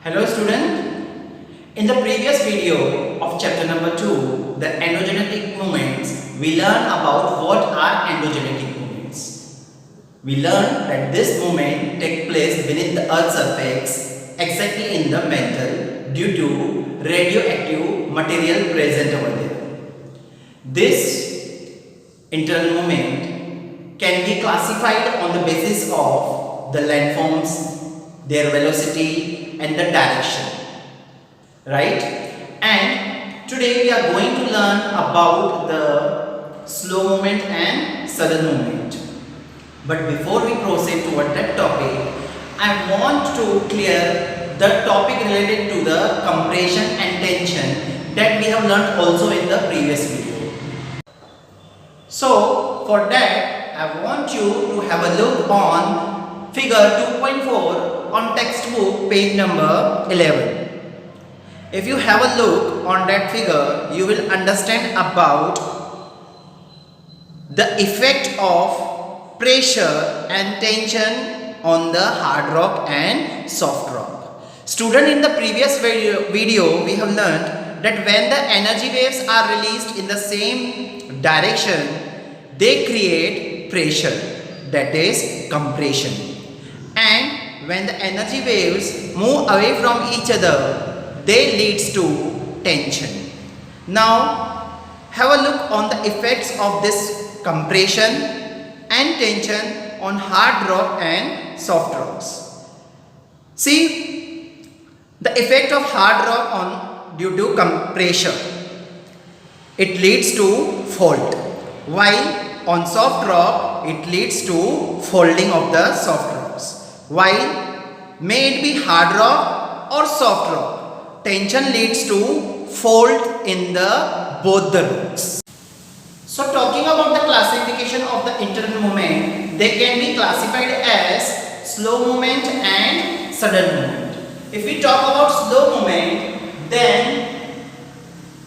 Hello student, in the previous video of chapter number 2, the endogenetic movements, we learned about what are endogenetic movements. We learned that this movement takes place beneath the earth's surface exactly in the mantle due to radioactive material present over there. This internal movement can be classified on the basis of the landforms, their velocity and the direction, right? And today we are going to learn about the slow movement and sudden movement. But before we proceed toward that topic, I want to clear the topic related to the compression and tension that we have learned also in the previous video. So for that, I want you to have a look on figure 2.4 on textbook page number 11. If you have a look on that figure, you will understand about the effect of pressure and tension on the hard rock and soft rock. Student, in the previous video we have learned that when the energy waves are released in the same direction, they create pressure, that is compression. And when the energy waves move away from each other, they leads to tension. Now have a look on the effects of this compression and tension on hard rock and soft rocks. See the effect of hard rock on due to compression. It leads to fault, while on soft rock it leads to folding of the soft rocks. While may it be hard rock or soft rock, tension leads to fault in the both the rocks. So talking about the classification of the internal movement, they can be classified as slow movement and sudden movement. If we talk about slow movement, then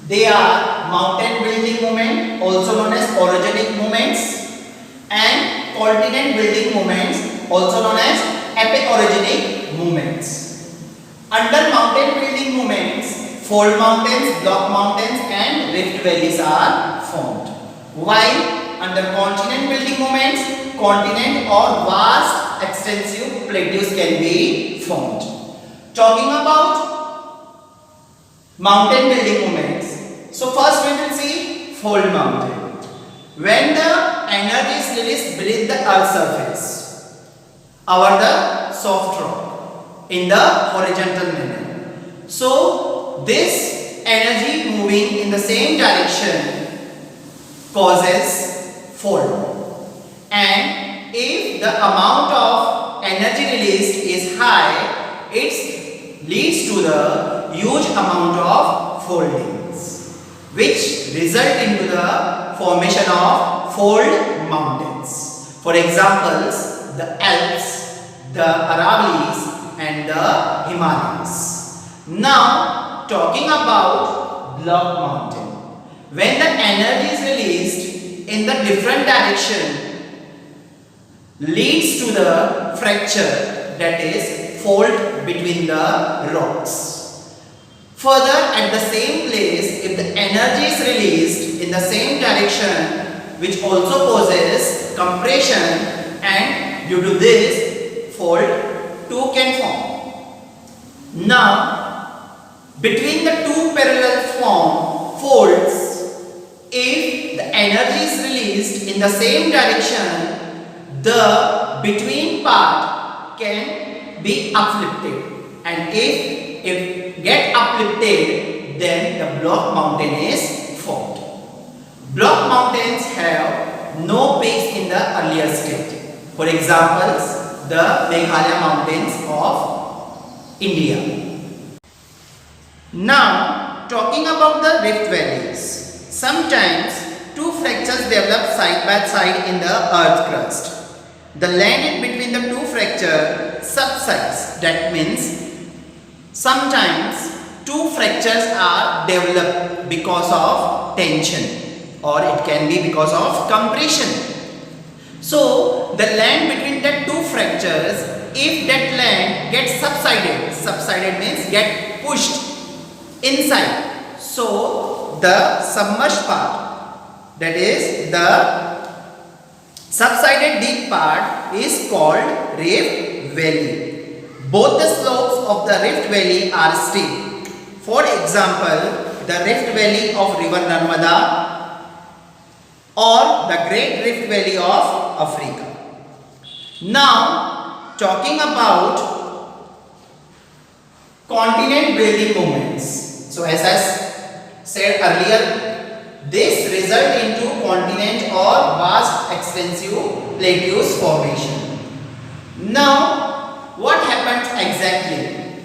they are mountain building movement, also known as orogenic movements, and continent building movements, also known as epiorogenic movements. Under mountain building movements, fold mountains, block mountains and rift valleys are formed. While under continent building movements, continent or vast extensive plateaus can be formed. Talking about mountain building movements, so first we will see fold mountain. When the energy is released beneath the earth's surface over the soft rock in the horizontal manner, so this energy moving in the same direction causes fold, and if the amount of energy released is high, it leads to the huge amount of foldings, which result into the formation of fold mountains. For examples, the Alps, the Aravallis and the Himalayas. Now talking about block mountain. When the energy is released in the different direction, leads to the fracture, that is fault between the rocks. Further, at the same place, if the energy is released in the same direction, which also causes compression, and due to this fault two can form. Now between the two parallel faults, if the energy is released in the same direction, the between part can be uplifted, and if get uplifted, then the block mountain is formed. Block mountains have no peaks in the earlier state. For examples, the Meghalaya mountains of India. Now talking about the rift valleys. Sometimes two fractures develop side by side in the earth crust. The land in between the two fractures subsides. That means sometimes two fractures are developed because of tension, or it can be because of compression. So the land between the two fractures, if that land gets subsided, subsided means get pushed inside. So the submerged part, that is the subsided deep part, is called Rift Valley. Both the slopes of the Rift Valley are steep. For example, the Rift Valley of River Narmada or the Great Rift Valley of Africa. Now, talking about continent building movements. So as I said earlier, this result into continent or vast extensive plateaus formation. Now, what happens exactly?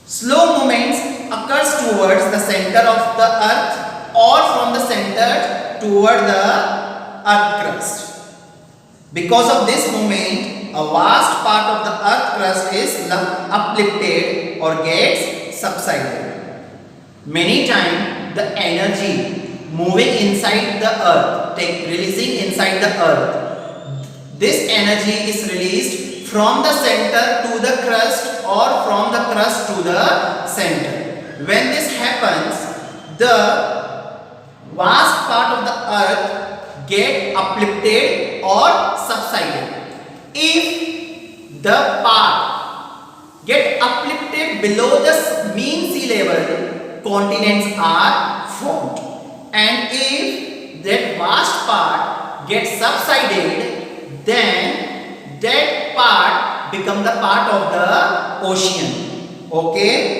Slow movements occurs towards the center of the earth or from the center toward the earth crust. Because of this movement, a vast part of the earth crust is uplifted or gets subsided. Many times the energy moving inside the earth, releasing inside the earth, this energy is released from the center to the crust or from the crust to the center. When this happens, the vast part of the earth get uplifted or subsided. If the part get uplifted below the mean sea level, continents are formed. And if that vast part gets subsided, then that part become the part of the ocean. Okay.